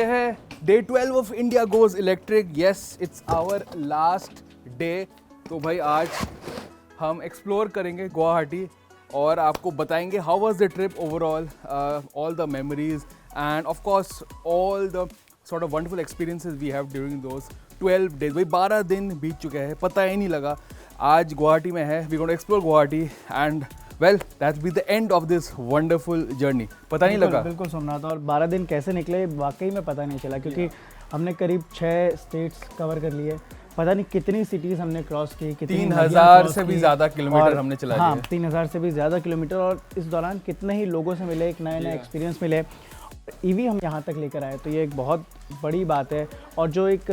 हैं day 12 of India goes electric. Yes, it's our last day. तो भाई आज हम एक्सप्लोर करेंगे गुवाहाटी और आपको बताएंगे how was the trip overall, all the memories and of course all the sort of wonderful experiences we have during those 12 days. भाई 12 दिन बीत चुके हैं, पता ही नहीं लगा। आज गुवाहाटी में है, we going to explore Guwahati and well that's be the end of this wonderful journey. पता नहीं लगा बिल्कुल सोमनाथ, और 12 दिन कैसे निकले वाकई में पता नहीं चला, क्योंकि हमने करीब 6 स्टेट्स कवर कर लिए। पता नहीं कितनी सिटीज़ हमने क्रॉस की, 3000 से भी ज़्यादा किलोमीटर हमने चला हाँ 3000 से भी ज़्यादा किलोमीटर, और इस दौरान कितने ही लोगों से मिले, एक नए एक्सपीरियंस मिले। ईवी हम यहाँ तक लेकर आए, तो ये एक बहुत बड़ी बात है। और जो एक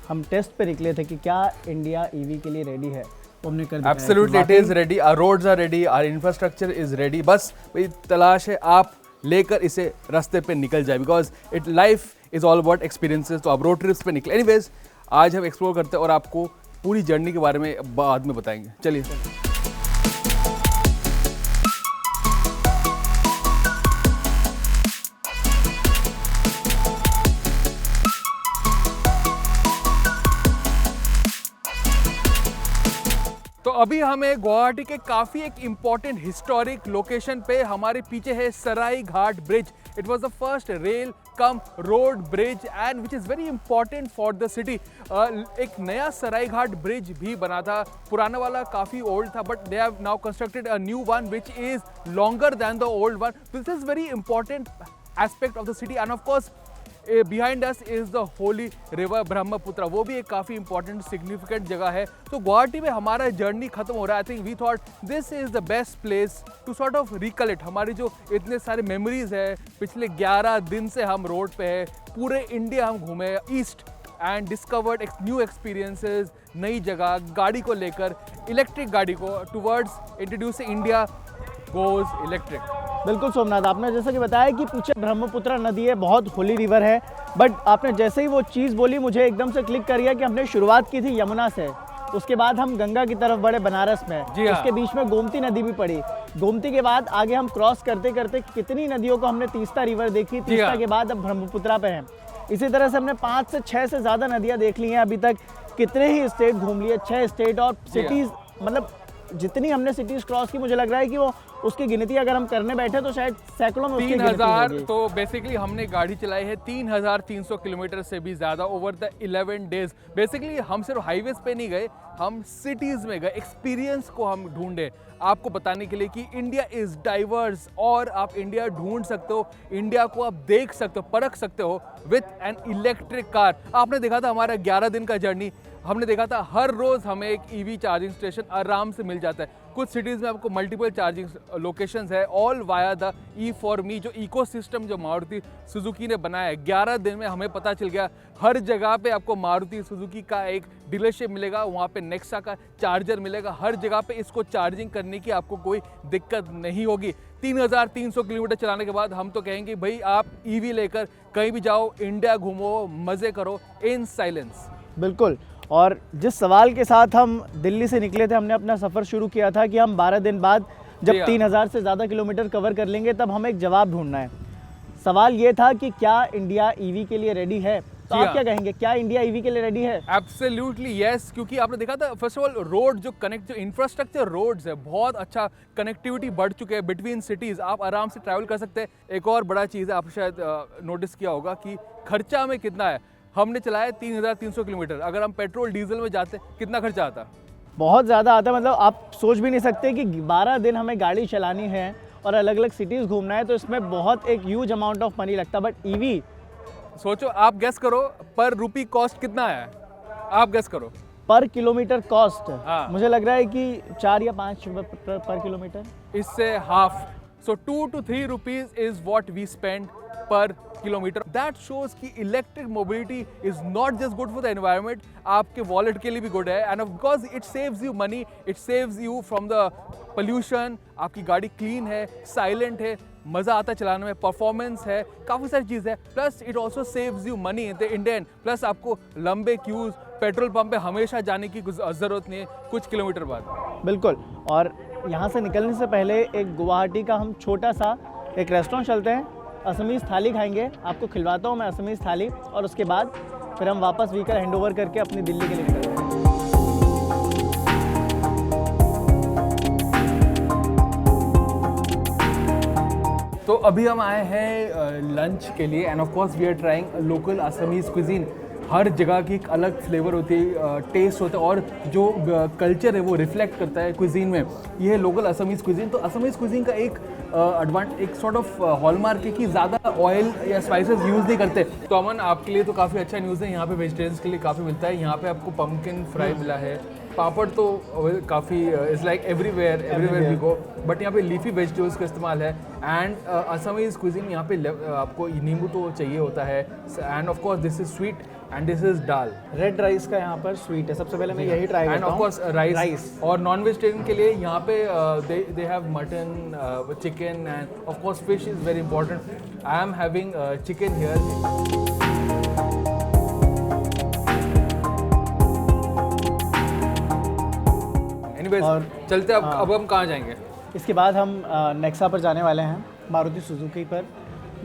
हम टेस्ट पे निकले थे कि क्या इंडिया ईवी के लिए रेडी है, तो हमने कर दिया। Absolutely, it is ready. Our roads are ready. Our infrastructure is ready. बस भाई तलाश है आप लेकर इसे रास्ते पे निकल जाए, because it life is all about experiences. तो आप रोड ट्रिप्स पे निकले। एनीवेज आज हम एक्सप्लोर करते हैं और आपको पूरी जर्नी के बारे में बाद में बताएंगे। चलिए तो अभी हमें गुवाहाटी के काफ़ी एक इम्पॉर्टेंट हिस्टोरिक लोकेशन पे, हमारे पीछे है Saraighat bridge. It was the first rail cum road bridge and which is very important for the city. एक नया सराई घाट ब्रिज भी बना था, पुराना वाला काफ़ी ओल्ड था, but they have now constructed a new one which is longer than the old one. This is very important aspect of the city and of course behind us is the holy river Brahmaputra, वो भी एक काफ़ी important significant जगह है। तो गुवाहाटी में हमारा journey खत्म हो रहा है। I think we thought this is the best place to sort of recollect हमारी जो इतने सारे मेमोरीज है। पिछले 11 दिन से हम रोड पे है, पूरे इंडिया हम घूमे east and discovered new experiences, नई जगह, गाड़ी को लेकर, इलेक्ट्रिक गाड़ी को towards introduce India goes electric. बिल्कुल सोमनाथ, आपने जैसा कि बताया कि पीछे ब्रह्मपुत्र नदी है, बहुत होली रिवर है, बट आपने जैसे ही वो चीज़ बोली मुझे एकदम से क्लिक कर गया कि हमने शुरुआत की थी यमुना से, उसके बाद हम गंगा की तरफ बढ़े बनारस में, उसके बीच में गोमती नदी भी पड़ी। गोमती के बाद आगे हम क्रॉस करते करते कितनी नदियों को हमने तीस्ता रिवर देखी, तीस्ता के बाद अब ब्रह्मपुत्र पे हैं। इसी तरह से हमने 5 से 6 से ज़्यादा नदियाँ देख ली हैं अभी तक। कितने ही स्टेट घूम लिए, 6 स्टेट और सिटीज़, मतलब जितनी हमने सिटीज़ क्रॉस की मुझे लग रहा है कि वो उसकी गिनती अगर हम करने बैठे तो शायद सैकड़ों में 3000। तो बेसिकली हमने गाड़ी चलाई है 3300 किलोमीटर से भी ज़्यादा ओवर द 11 डेज। बेसिकली हम सिर्फ हाईवेज पे नहीं गए, हम सिटीज़ में गए, एक्सपीरियंस को हम ढूंढे आपको बताने के लिए कि इंडिया इज़ डाइवर्स और आप इंडिया ढूंढ सकते हो, इंडिया को आप देख सकते हो, परख सकते हो विथ एन इलेक्ट्रिक कार। आपने देखा था हमारा 11 दिन का जर्नी, हमने देखा था हर रोज़ हमें एक ईवी चार्जिंग स्टेशन आराम से मिल जाता है। कुछ सिटीज़ में आपको मल्टीपल चार्जिंग लोकेशंस है, ऑल वाया द E4Me, जो इकोसिस्टम जो मारुति सुजुकी ने बनाया है। 11 दिन में हमें पता चल गया हर जगह पे आपको मारुति सुजुकी का एक डीलरशिप मिलेगा, वहाँ पे नेक्सा का चार्जर मिलेगा, हर जगह पे इसको चार्जिंग करने की आपको कोई दिक्कत नहीं होगी। 3300 किलोमीटर चलाने के बाद हम तो कहेंगे भाई आप ईवी लेकर कहीं भी जाओ, इंडिया घूमो, मज़े करो इन साइलेंस। बिल्कुल, और जिस सवाल के साथ हम दिल्ली से निकले थे, हमने अपना सफ़र शुरू किया था कि हम 12 दिन बाद जब 3000 से ज़्यादा किलोमीटर कवर कर लेंगे तब हमें एक जवाब ढूंढना है। सवाल ये था कि क्या इंडिया ईवी के लिए रेडी है? तो आप क्या कहेंगे, क्या इंडिया ईवी के लिए रेडी है? एब्सोल्युटली यस, क्योंकि आपने देखा था फर्स्ट ऑफ ऑल रोड जो कनेक्ट, जो इंफ्रास्ट्रक्चर रोड्स है, बहुत अच्छा कनेक्टिविटी बढ़ चुके हैं बिटवीन सिटीज़, आप आराम से ट्रैवल कर सकते हैं। एक और बड़ा चीज़ है, आपने शायद नोटिस किया होगा कि खर्चा में कितना है। हमने चलाया 3300 किलोमीटर, अगर हम पेट्रोल डीजल में जाते कितना खर्चा आता? बहुत ज़्यादा आता, मतलब आप सोच भी नहीं सकते कि 12 दिन हमें गाड़ी चलानी है और अलग अलग सिटीज़ घूमना है, तो इसमें बहुत एक ह्यूज अमाउंट ऑफ मनी लगता है। बट ईवी सोचो, आप गेस करो पर रुपी कॉस्ट कितना है, आप गेस करो। पर किलोमीटर कॉस्ट मुझे लग रहा है कि 4 या 5 रुपये पर किलोमीटर, इससे half. So 2 to 3 rupees is what we spend per kilometer. That shows कि electric mobility is not just good for the environment, आपके wallet के लिए भी good है, and of course it saves you money, it saves you from the pollution। आपकी गाड़ी clean है, silent है, मज़ा आता है चलाने में, परफॉर्मेंस है, काफ़ी सारी चीज़ है। Plus it also saves you money in the Indian. Plus आपको लंबे क्यूज़ पेट्रोल पंप पे हमेशा जाने की ज़रूरत नहीं है कुछ किलोमीटर बाद। बिल्कुल, और यहाँ से निकलने से पहले एक गुवाहाटी का हम छोटा सा एक रेस्टोरेंट चलते हैं असमीज़ थाली खाएंगे, आपको खिलवाता हूँ मैं असमीज़ थाली, और उसके बाद फिर हम वापस व्हीकल हैंड ओवर करके अपनी दिल्ली के लिए निकलते हैं। तो अभी हम आए हैं लंच के लिए and of course we are trying local Assamese cuisine. हर जगह की एक अलग फ्लेवर होती है, टेस्ट होता है, और जो कल्चर है वो रिफ्लेक्ट करता है क्विजीन में। ये है लोकल असमीज़ क्विजीन। तो असमीज़ क्विजीन का एक सॉर्ट ऑफ हॉलमार्क है कि ज़्यादा ऑयल या स्पाइसेस यूज़ नहीं करते। तो अमन, आपके लिए तो काफ़ी अच्छा न्यूज़ है, यहाँ पे वेजिटेरियंस के लिए काफ़ी मिलता है। यहाँ पे आपको पम्पकिन फ्राई मिला है, पापड़ तो काफ़ी is like everywhere we go, but यहाँ पे लीफी वेजिटेबल्स का इस्तेमाल है। एंड असमीज़ क्विजीन यहाँ पे आपको नींबू तो चाहिए होता है, and of course this is sweet and this is dal. Red rice का यहाँ पर स्वीट है, सबसे पहले मैं यही ट्राई एंड करता ऑफ हूँ। Course rice. और नॉन वेजिटेरियन के लिए यहाँ पे they have mutton, chicken and of course fish is very important. I am having chicken here. और चलते अब हम कहाँ जाएंगे? इसके बाद हम नेक्सा पर जाने वाले हैं, मारुति सुजुकी पर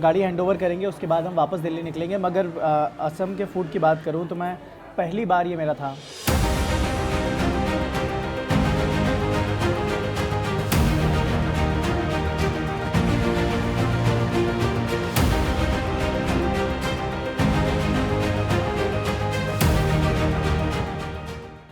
गाड़ी हैंडओवर करेंगे, उसके बाद हम वापस दिल्ली निकलेंगे। मगर असम के फूड की बात करूं तो मैं पहली बार ये मेरा था।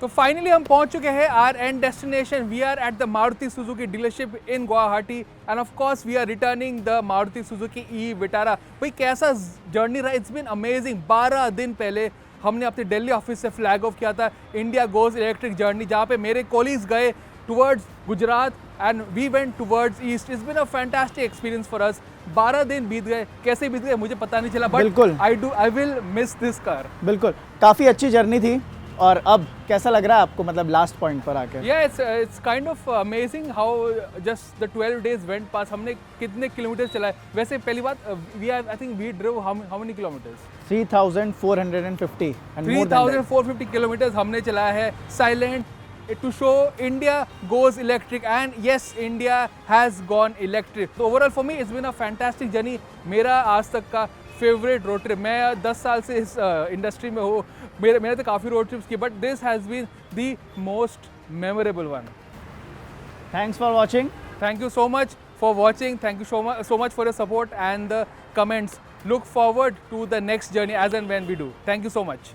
तो फाइनली हम पहुंच चुके हैं our end destination. We are at the Maruti Suzuki dealership in Guwahati and of course we are returning the Maruti Suzuki e Vitara. भाई कैसा जर्नी रहा, इट्स बीन अमेजिंग। 12 दिन पहले हमने अपने दिल्ली ऑफिस से फ्लैग ऑफ किया था इंडिया गोज इलेक्ट्रिक जर्नी, जहाँ पे मेरे कोलीग्स गए towards Gujarat and we went towards east. It's been a fantastic experience for us. 12 दिन बीत गए, कैसे बीत गए मुझे पता नहीं चला, बिल्कुल। But I will miss this car. बिल्कुल, काफ़ी अच्छी जर्नी थी। और अब कैसा लग रहा है आपको, मतलब लास्ट पॉइंट पर आकर? Yeah, it's kind of amazing how just the 12 days went past. हमने कितने किलोमीटर चलाए? वैसे पहली बात, I think we drove how many kilometers? 3,450 and more than that. 3,450 kilometers हमने चलाया है silent to show India goes electric, and yes, India has gone electric. So overall for me it's been a fantastic journey. मेरा आज तक का favourite road trip. मैं 10 साल से इस इंडस्ट्री में हूँ, मैंने तो काफ़ी रोड ट्रिप्स की, but this has been the most memorable one. Thanks for watching. Thank you so much for watching. Thank you so much for your support and the comments. Look forward to the next journey as and when we do. Thank you so much.